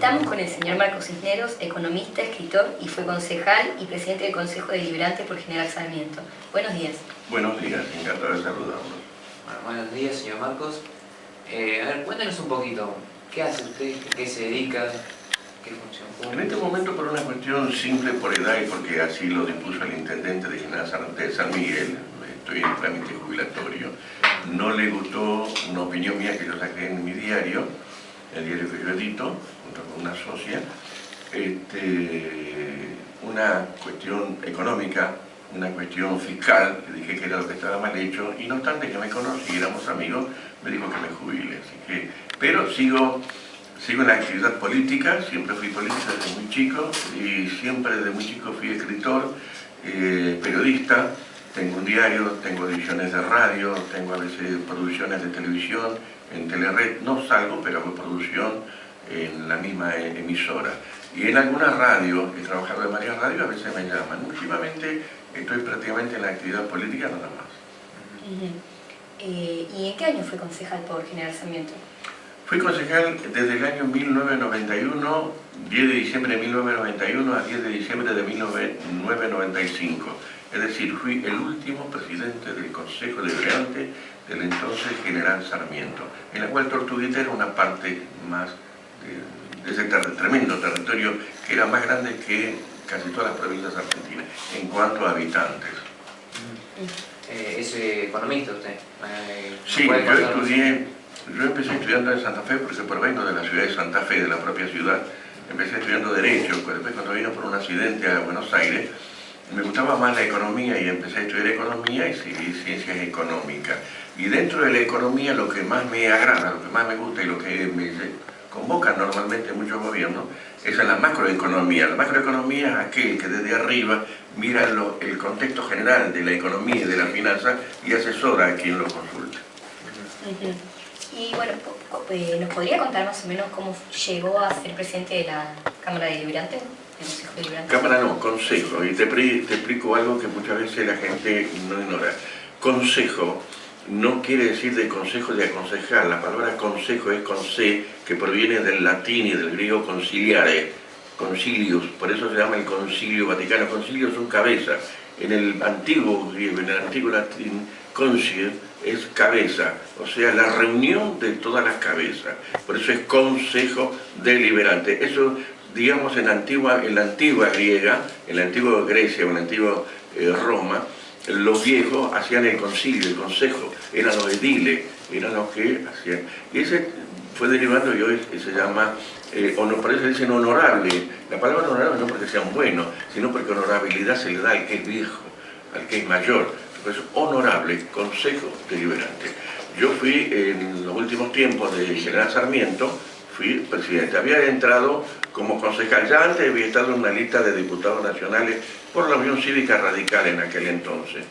Estamos con el señor Marcos Cisneros, economista, escritor y fue concejal y presidente del Consejo Deliberante por General Sarmiento. Buenos días. Buenos días, encantado de saludarlos. Bueno, buenos días, señor Marcos. A ver, cuéntanos un poquito, ¿qué hace usted? ¿A qué se dedica? ¿Qué función cumple? En este momento, por una cuestión simple, por edad y porque así lo dispuso el intendente de General de San Miguel, estoy en trámite jubilatorio, no le gustó una opinión mía que yo saqué en mi diario, el diario que yo edito, junto con una socia, una cuestión económica, una cuestión fiscal, le dije que era lo que estaba mal hecho, y no obstante que me conocí, éramos amigos, me dijo que me jubile. Así que, pero sigo en la actividad política, siempre fui político desde muy chico, y siempre desde muy chico fui escritor, periodista, tengo un diario, tengo ediciones de radio, tengo a veces producciones de televisión, en Telered, no salgo, pero hago producción en la misma emisora. Y en alguna radio, he trabajado en varias radios, a veces me llaman. Últimamente estoy prácticamente en la actividad política nada más. ¿Y en qué año fue concejal por General Sarmiento? Fui concejal desde el año 1991, 10 de diciembre de 1991 a 10 de diciembre de 1995. Es decir, fui el último presidente del Consejo Deliberante del entonces General Sarmiento, en la cual Tortuguita era una parte más de ese tremendo territorio que era más grande que casi todas las provincias argentinas en cuanto a habitantes. ¿Es economista usted? Sí, yo empecé estudiando en Santa Fe porque provengo de la ciudad de Santa Fe, de la propia ciudad. Empecé estudiando Derecho, pues después cuando vino por un accidente a Buenos Aires, me gustaba más la economía y empecé a estudiar economía y seguí ciencias económicas. Y dentro de la economía lo que más me agrada, lo que más me gusta y lo que me convocan normalmente muchos gobiernos es en la macroeconomía. La macroeconomía es aquel que desde arriba mira el contexto general de la economía y de la finanza y asesora a quien lo consulta. Y bueno, ¿nos podría contar más o menos cómo llegó a ser presidente de la Cámara Deliberante? Cámara no, consejo. Y te explico algo que muchas veces la gente no ignora. Consejo no quiere decir de consejo de aconsejar. La palabra consejo es con C, que proviene del latín y del griego conciliare, concilius. Por eso se llama el Concilio Vaticano. Concilio son cabezas. En el antiguo griego, en el antiguo latín, concilio es cabeza, o sea, la reunión de todas las cabezas. Por eso es consejo deliberante. Eso, digamos, en la antigua griega, en la antigua Grecia o en la antigua Roma, los viejos hacían el concilio, el consejo, eran los ediles, eran los que hacían. Y ese fue derivando y hoy se llama, por eso dicen honorable. La palabra honorable no porque sean buenos, sino porque honorabilidad se le da al que es viejo, al que es mayor. Por eso honorable, consejo deliberante. Yo fui en los últimos tiempos de General Sarmiento, fui presidente. Había entrado como concejal, ya antes había estado en una lista de diputados nacionales por la Unión Cívica Radical en aquel entonces.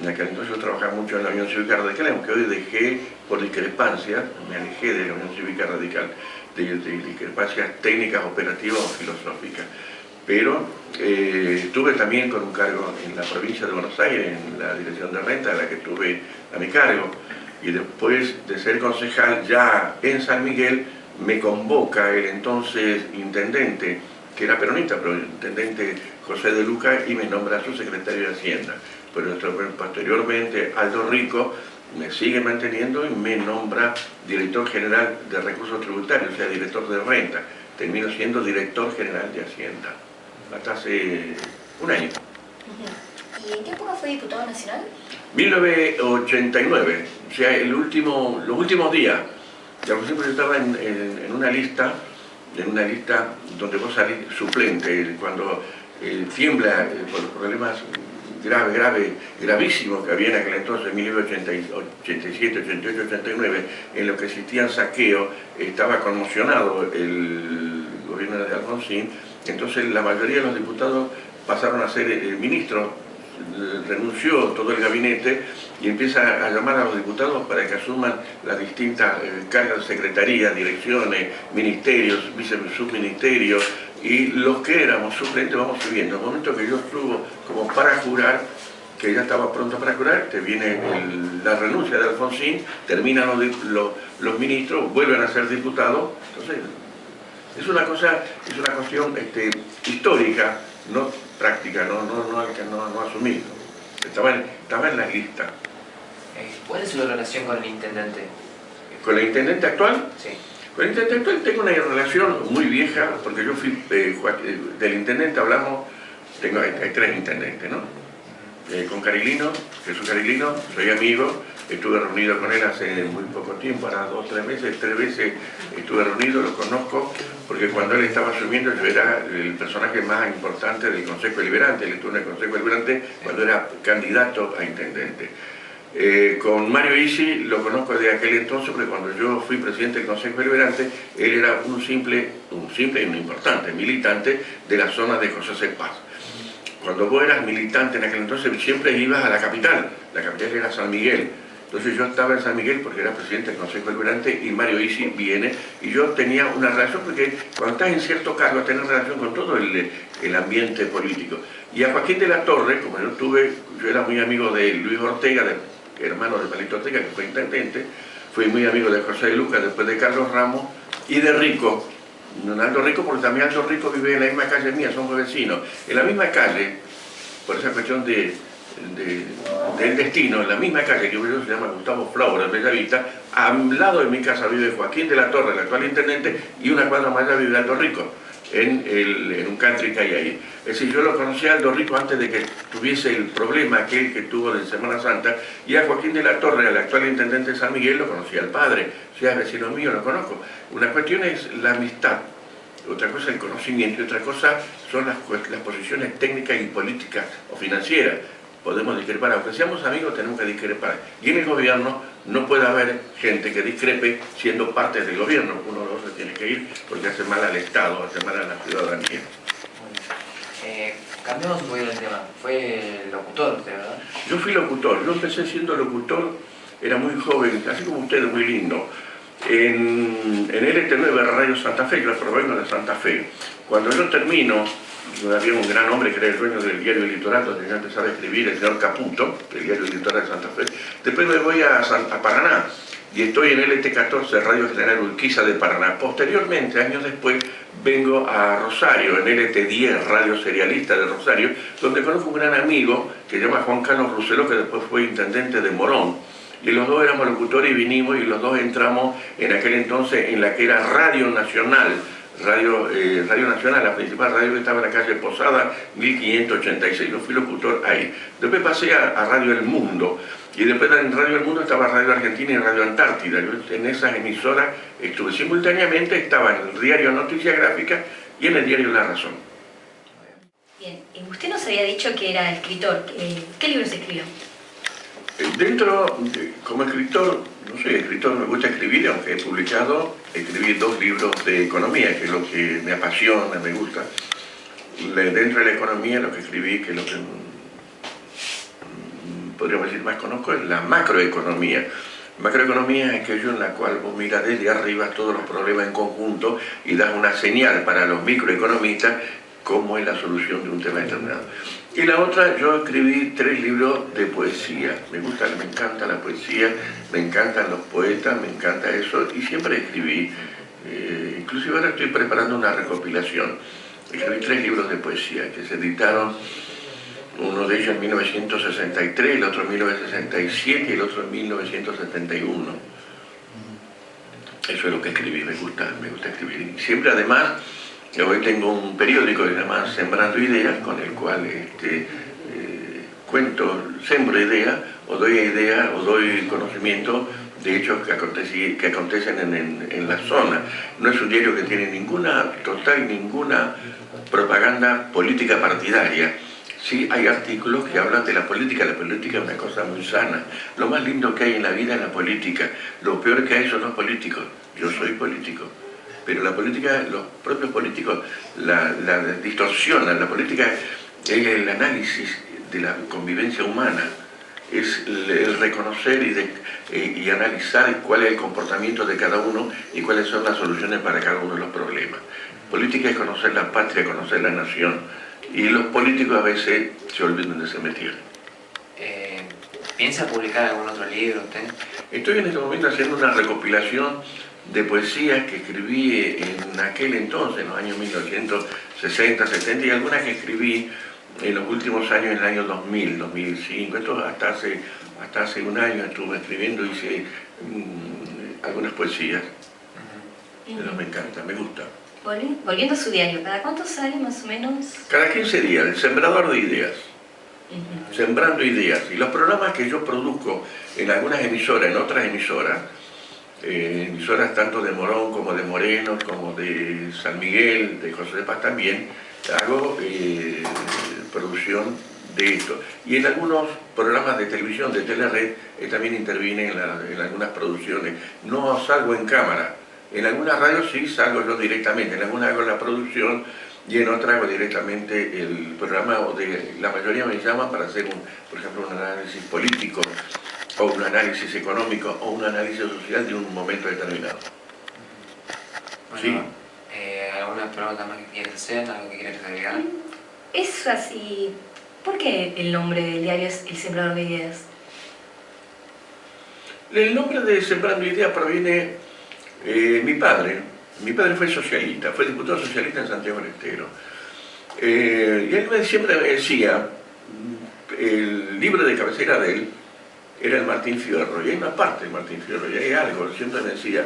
En aquel entonces yo trabajaba mucho en la Unión Cívica Radical, aunque hoy dejé por discrepancias, me alejé de la Unión Cívica Radical, de discrepancias técnicas, operativas o filosóficas. Pero estuve también con un cargo en la provincia de Buenos Aires, en la dirección de renta, de la que estuve a mi cargo. Y después de ser concejal ya en San Miguel, me convoca el entonces intendente, que era peronista, pero el intendente José de Luca, y me nombra su secretario de Hacienda. Pero posteriormente Aldo Rico me sigue manteniendo y me nombra director general de recursos tributarios, o sea, director de renta. Termino siendo director general de Hacienda, hasta hace un año. ¿Y en qué época fue diputado nacional? 1989, o sea, los últimos días. Ya por ejemplo, yo estaba en una lista donde vos salís suplente, cuando tiembla por los problemas gravísimos que había en aquel entonces, en 1987, 88, 89, en lo que existían saqueos, estaba conmocionado el gobierno de Alfonsín, entonces la mayoría de los diputados pasaron a ser ministros, renunció todo el gabinete y empieza a llamar a los diputados para que asuman las distintas cargas de secretaría, direcciones, ministerios, subministerios, y los que éramos suplentes vamos subiendo. En el momento que yo subo como para jurar, que ya estaba pronto para jurar, te viene la renuncia de Alfonsín, terminan los ministros, vuelven a ser diputados, entonces Es una cuestión histórica, no práctica, no asumida. Estaba en la lista. ¿Cuál es su relación con el intendente? ¿Con el intendente actual? Sí. Con el intendente actual tengo una relación muy vieja, porque yo fui, del intendente hablamos, hay tres intendentes, ¿no? Con Carilino, Jesús Carilino, soy amigo, estuve reunido con él hace muy poco tiempo, ahora 2 o 3 veces, 3 veces estuve reunido, lo conozco, porque cuando él estaba asumiendo yo era el personaje más importante del Consejo Deliberante, él estuvo en el Consejo Deliberante cuando era candidato a intendente. Con Mario Isi lo conozco desde aquel entonces, porque cuando yo fui presidente del Consejo Deliberante, él era un simple y un importante militante de la zona de José C. Paz. Cuando vos eras militante en aquel entonces, siempre ibas a la capital era San Miguel. Entonces yo estaba en San Miguel porque era presidente del Consejo Deliberante y Mario Isi viene, y yo tenía una relación, porque cuando estás en cierto cargo tenés relación con todo el ambiente político. Y a Joaquín de la Torre, como yo era muy amigo de Luis Ortega, hermano de Palito Ortega, que fue intendente, fui muy amigo de José de Lucas, después de Carlos Ramos y de Rico. Aldo Rico, porque también Aldo Rico vive en la misma calle mía, somos vecinos. En la misma calle, por esa cuestión del destino, en la misma calle que yo, se llama Gustavo Flaura, de Bellavista, al lado de mi casa vive Joaquín de la Torre, el actual intendente, y una cuadra más allá vive Aldo Rico, en un country que hay ahí. Es decir, yo lo conocí a Aldo Rico antes de que tuviese el problema aquel que tuvo de Semana Santa, y a Joaquín de la Torre, el actual intendente de San Miguel, lo conocí al padre, o sea, vecino mío, lo conozco. Una cuestión es la amistad, otra cosa es el conocimiento, y otra cosa son las posiciones técnicas y políticas o financieras. Podemos discrepar, aunque seamos amigos tenemos que discrepar. Y en el gobierno no puede haber gente que discrepe siendo parte del gobierno. Uno de los dos tiene que ir porque hace mal al Estado, hace mal a la ciudadanía. Cambiamos un poquito el tema. Fue locutor usted, ¿verdad? Yo fui locutor. Yo empecé siendo locutor, era muy joven, así como usted, muy lindo. En LT9 Radio Santa Fe, yo provengo de Santa Fe. Cuando yo termino, había un gran hombre que era el dueño del diario El Litoral, donde yo empezaba a escribir, el señor Caputo, del diario El Litoral de Santa Fe. Después me voy a Paraná y estoy en LT14, Radio General Urquiza de Paraná. Posteriormente, años después, vengo a Rosario, en LT10, Radio Serialista de Rosario, donde conozco un gran amigo que se llama Juan Carlos Rousselot, que después fue intendente de Morón. Y los dos éramos locutores y vinimos, y los dos entramos en aquel entonces en la que era Radio Nacional. Radio Nacional, la principal radio que estaba en la calle Posada, 1586. Yo fui locutor ahí. Después pasé a Radio El Mundo, y después en Radio El Mundo estaba Radio Argentina y Radio Antártida. Yo en esas emisoras estuve simultáneamente, estaba en el diario Noticias Gráficas y en el diario La Razón. Bien, usted nos había dicho que era escritor. ¿Qué libros escribió? Como escritor, no soy escritor, me gusta escribir, aunque escribí 2 libros de economía, que es lo que me apasiona, me gusta. Dentro de la economía, lo que escribí, que es lo que podríamos decir más conozco, es la macroeconomía. Macroeconomía es aquello en la cual vos miras desde arriba todos los problemas en conjunto y das una señal para los microeconomistas cómo es la solución de un tema determinado. Y la otra, yo escribí 3 libros de poesía. Me encanta la poesía, me encantan los poetas, me encanta eso, y siempre escribí. Inclusive ahora estoy preparando una recopilación. Escribí 3 libros de poesía que se editaron, uno de ellos en 1963, el otro en 1967 y el otro en 1971. Eso es lo que escribí, me gusta escribir. Y siempre además, hoy tengo un periódico que se llama Sembrando Ideas, con el cual sembro ideas, o doy conocimiento de hechos que acontecen en la zona. No es un diario que tiene ninguna propaganda política partidaria. Sí hay artículos que hablan de la política es una cosa muy sana. Lo más lindo que hay en la vida es la política. Lo peor que hay son los políticos. Yo soy político. Pero la política, los propios políticos la distorsionan. La política es el análisis de la convivencia humana, es el reconocer y analizar cuál es el comportamiento de cada uno y cuáles son las soluciones para cada uno de los problemas. Política es conocer la patria, conocer la nación, y los políticos a veces se olvidan de ese métier. ¿Piensa publicar algún otro libro usted? Estoy en este momento haciendo una recopilación de poesías que escribí en aquel entonces, en los años 1960, 70, y algunas que escribí en los últimos años, en el año 2000, 2005. Esto hasta hace un año estuve escribiendo, hice algunas poesías. Pero me encanta, me gusta. Volviendo a su diario, ¿cada cuánto sale más o menos? Cada 15 días, el sembrador de ideas. Sembrando ideas. Y los programas que yo produzco en algunas emisoras, en otras emisoras, emisoras tanto de Morón como de Moreno, como de San Miguel, de José de Paz también, hago producción de esto. Y en algunos programas de televisión, de Telered, también intervine en algunas producciones. No salgo en cámara. En algunas radios sí salgo yo directamente, en algunas hago la producción y en otras hago directamente el programa. La mayoría me llaman para hacer, por ejemplo, un análisis político, o un análisis económico, o un análisis social de un momento determinado. Bueno, Sí. ¿Alguna pregunta más que quieres hacer? ¿Algo que quieres agregar? Es así. ¿Por qué el nombre del diario es El Sembrador de Ideas? El nombre de Sembrando Ideas proviene mi padre. Mi padre fue socialista, fue diputado socialista en Santiago del Estero. Y él siempre me decía, el libro de cabecera de él era el Martín Fierro, y hay una parte del Martín Fierro, y hay algo, siempre me decía,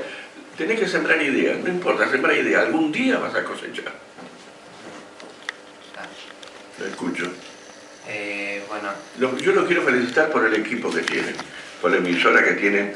tenés que sembrar ideas, no importa, sembrar ideas, algún día vas a cosechar. Lo escucho. Bueno. Yo lo quiero felicitar por el equipo que tienen, por la emisora que tienen.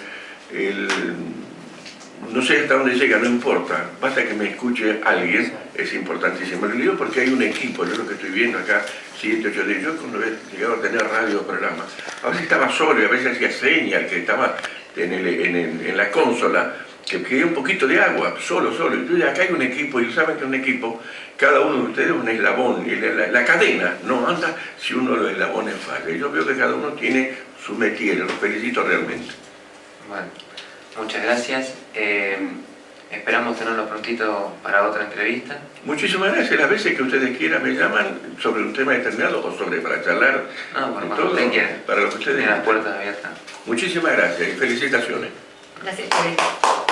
No sé hasta dónde llega, no importa, basta que me escuche alguien, es importantísimo. Lo digo porque hay un equipo, yo lo que estoy viendo acá, 7, 8 días, yo cuando he llegado a tener radio o programa, a veces estaba solo y a veces hacía señas, que estaba en la consola, que quería un poquito de agua, solo, y entonces acá hay un equipo, y saben que un equipo, cada uno de ustedes es un eslabón, y la cadena no anda si uno de los eslabones falla. Y yo veo que cada uno tiene su métier, los felicito realmente. Bueno, muchas gracias. Esperamos tenerlo prontito para otra entrevista. Muchísimas gracias. Las veces que ustedes quieran me llaman sobre un tema determinado o para charlar. No, bueno, y cuando todo, usted quiera. para lo que ustedes Tiene las quieran. puertas abiertas. Muchísimas gracias y felicitaciones. Gracias por esto.